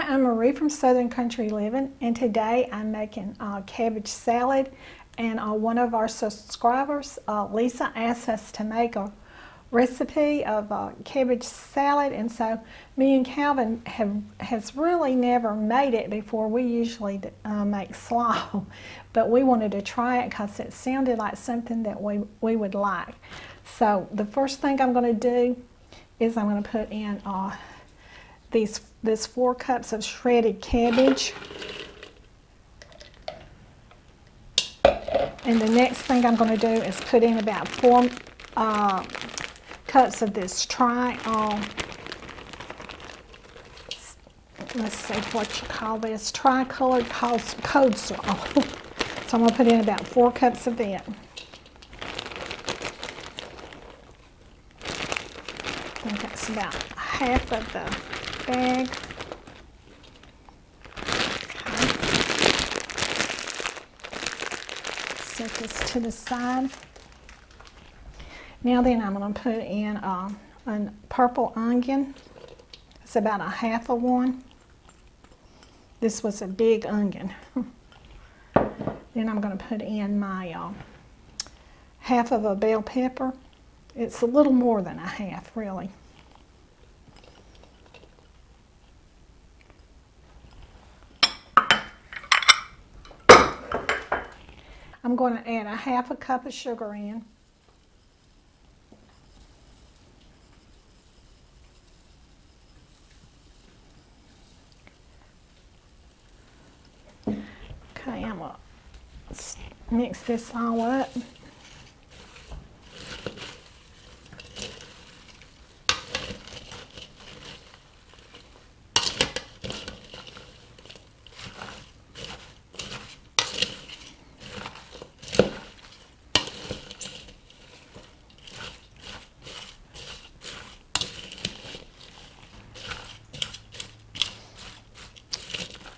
I'm Marie from Southern Country Living, and today I'm making cabbage salad. And one of our subscribers, Lisa, asked us to make a recipe of cabbage salad, and so me and Calvin has really never made it before. We usually make slaw, but we wanted to try it because it sounded like something that we would like. So the first thing I'm going to do is I'm going to put in this 4 cups of shredded cabbage. And the next thing I'm going to do is put in about 4 cups of this let's see what you call this, tricolored coleslaw. So I'm going to put in about 4 cups of it. I think that's about half of the bag. Set this to the side. Now then I'm going to put in a purple onion. It's about a half of one. This was a big onion. Then I'm going to put in my half of a bell pepper. It's a little more than a half, really. I'm going to add a half a cup of sugar in. Okay, I'm going to mix this all up.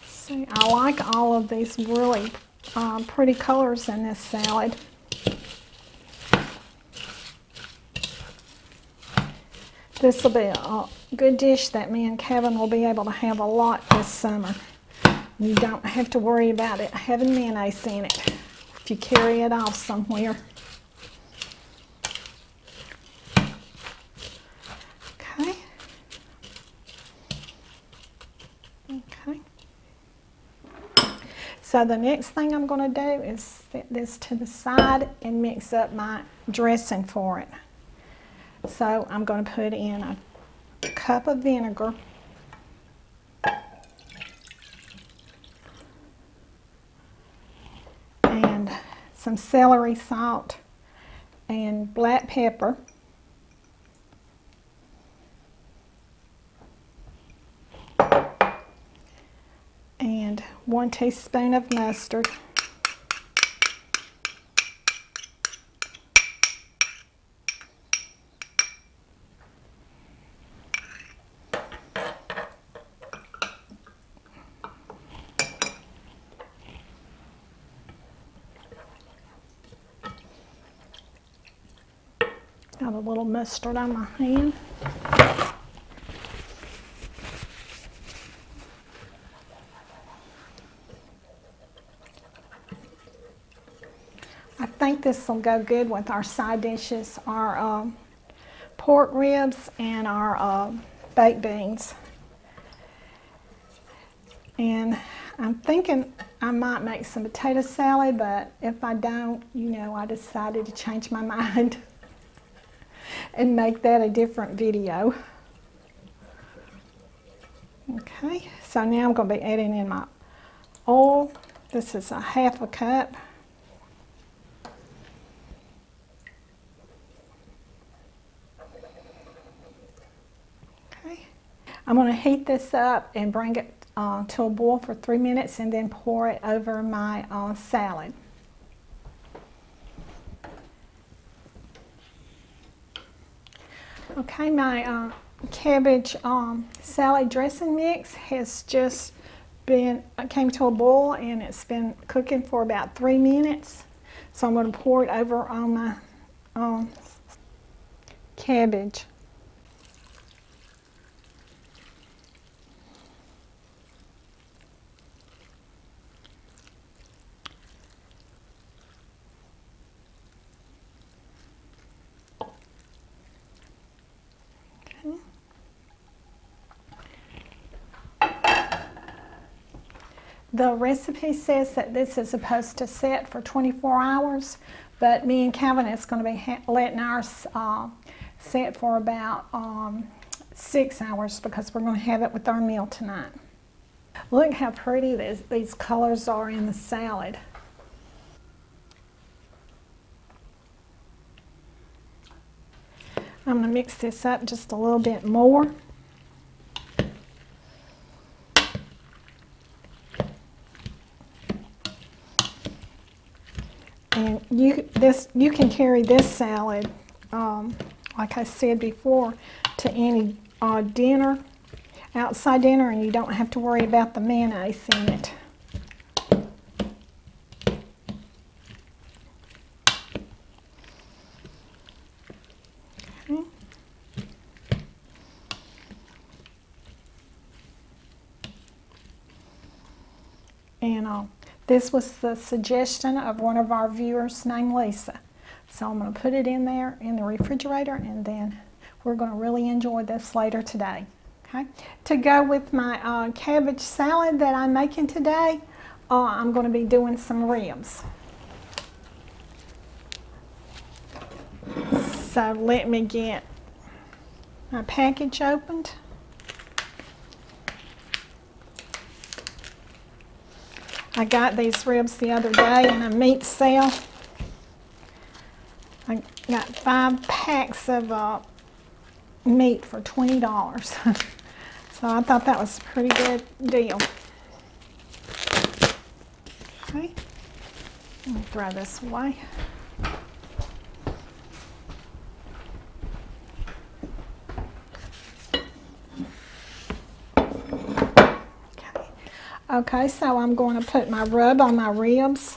See, I like all of these really pretty colors in this salad. This will be a good dish that me and Kevin will be able to have a lot this summer. You don't have to worry about it having mayonnaise in it if you carry it off somewhere. Okay. Okay. So the next thing I'm going to do is set this to the side and mix up my dressing for it. So I'm going to put in a cup of vinegar, and some celery salt and black pepper, and 1 teaspoon of mustard, got a little mustard on my hand. I think this will go good with our side dishes, our pork ribs and our baked beans. And I'm thinking I might make some potato salad, but if I don't, you know, I decided to change my mind and make that a different video. Okay, so now I'm going to be adding in my oil. This is a half a cup. Okay, I'm going to heat this up and bring it to a boil for 3 minutes and then pour it over my salad. Okay, my cabbage salad dressing mix has just came to a boil, and it's been cooking for about 3 minutes. So I'm going to pour it over on my cabbage. The recipe says that this is supposed to set for 24 hours, but me and Calvin is going to be letting ours set for about 6 hours because we're going to have it with our meal tonight. Look how pretty these colors are in the salad. I'm going to mix this up just a little bit more. And you can carry this salad, like I said before, to any dinner, outside dinner, and you don't have to worry about the mayonnaise in it. Okay. And this was the suggestion of one of our viewers named Lisa. So I'm going to put it in there in the refrigerator, and then we're going to really enjoy this later today. Okay. To go with my cabbage salad that I'm making today, I'm going to be doing some ribs. So let me get my package opened. I got these ribs the other day in a meat sale. I got 5 packs of meat for $20. So I thought that was a pretty good deal. Okay, let me throw this away. Okay, so I'm going to put my rub on my ribs.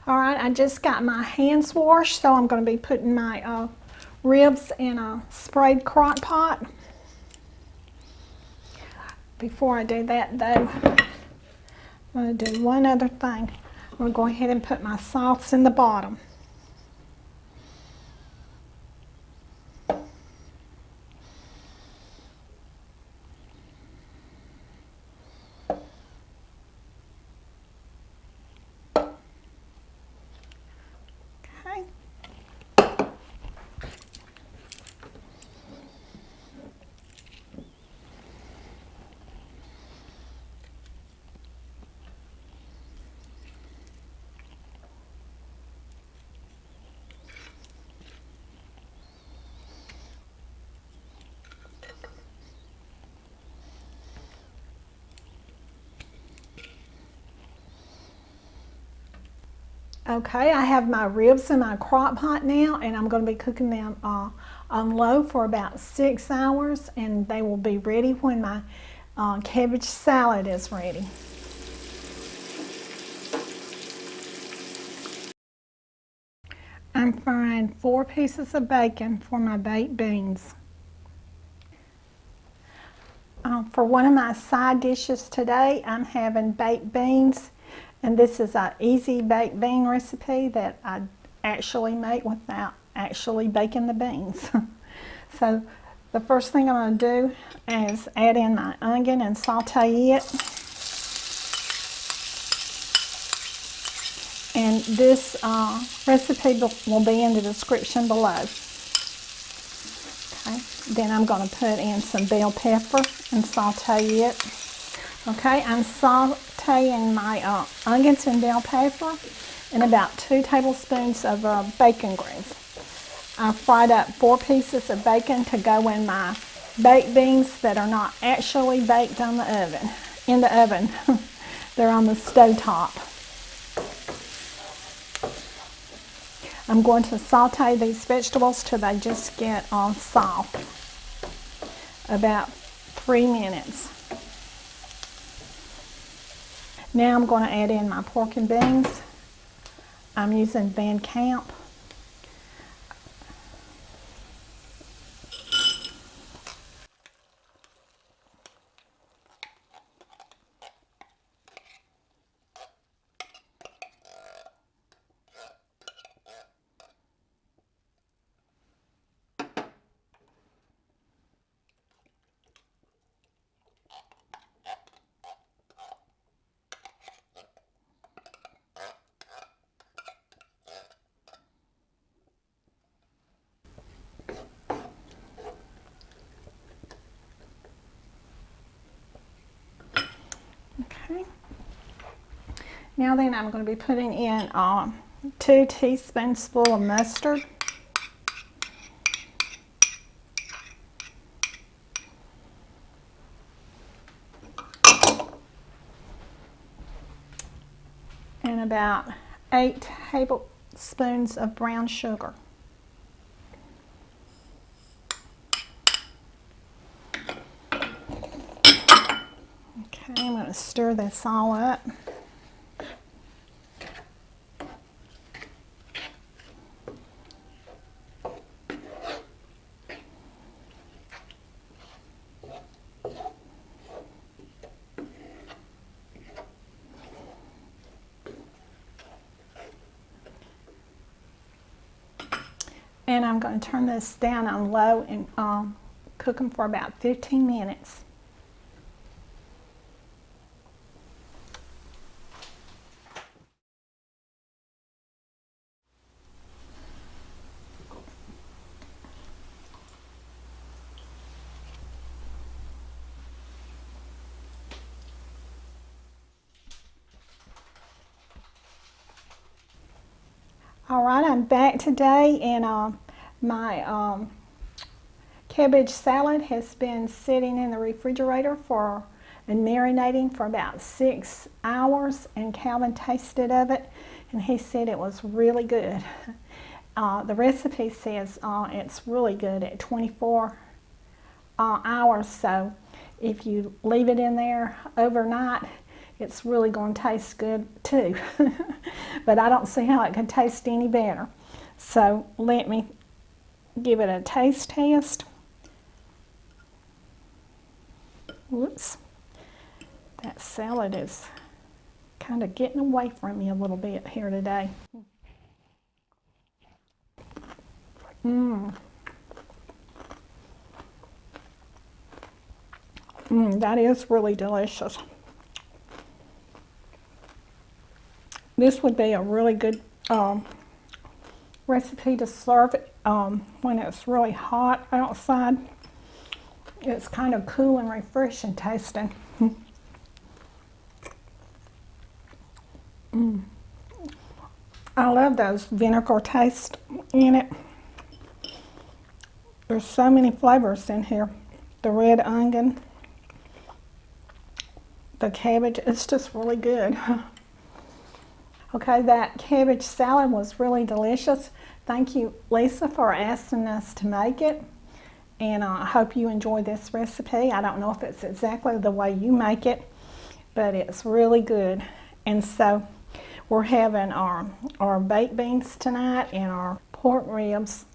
All right, I just got my hands washed, so I'm going to be putting my ribs in a sprayed crock pot. Before I do that, though, I'm going to do one other thing. I'm going to go ahead and put my sauce in the bottom. Okay, I have my ribs in my crock pot now, and I'm going to be cooking them on low for about 6 hours, and they will be ready when my cabbage salad is ready. I'm frying 4 pieces of bacon for my baked beans. For one of my side dishes today, I'm having baked beans. And this is an easy baked bean recipe that I actually make without actually baking the beans. So the first thing I'm going to do is add in my onion and saute it. And this recipe will be in the description below. Okay. Then I'm going to put in some bell pepper and saute it. Okay, I'm sauteing my onions and bell pepper and about 2 tablespoons of bacon grease. I fried up 4 pieces of bacon to go in my baked beans that are not actually baked in the oven. They're on the stovetop. I'm going to saute these vegetables till they just get soft. About 3 minutes. Now I'm going to add in my pork and beans. I'm using Van Camp. Okay. Now then, I'm going to be putting in 2 teaspoonsful of mustard. And about 8 tablespoons of brown sugar. Okay, I'm going to stir this all up. And I'm going to turn this down on low and cook them for about 15 minutes. All right, I'm back today, and my cabbage salad has been sitting in the refrigerator and marinating for about 6 hours, and Calvin tasted of it and he said it was really good. The recipe says it's really good at 24 hours, so if you leave it in there overnight, it's really going to taste good too. But I don't see how it could taste any better. So let me give it a taste test. Whoops. That salad is kind of getting away from me a little bit here today. That is really delicious. This would be a really good recipe to serve it when it's really hot outside. It's kind of cool and refreshing tasting. I love those vinegar taste in it. There's so many flavors in here. The red onion, the cabbage, it's just really good. Okay, that cabbage salad was really delicious. Thank you, Lisa, for asking us to make it. And I hope you enjoy this recipe. I don't know if it's exactly the way you make it, but it's really good. And so we're having our baked beans tonight and our pork ribs.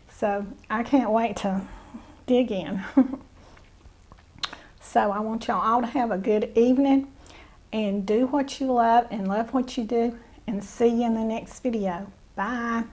So I can't wait to dig in. So I want y'all all to have a good evening and do what you love and love what you do. And see you in the next video. Bye.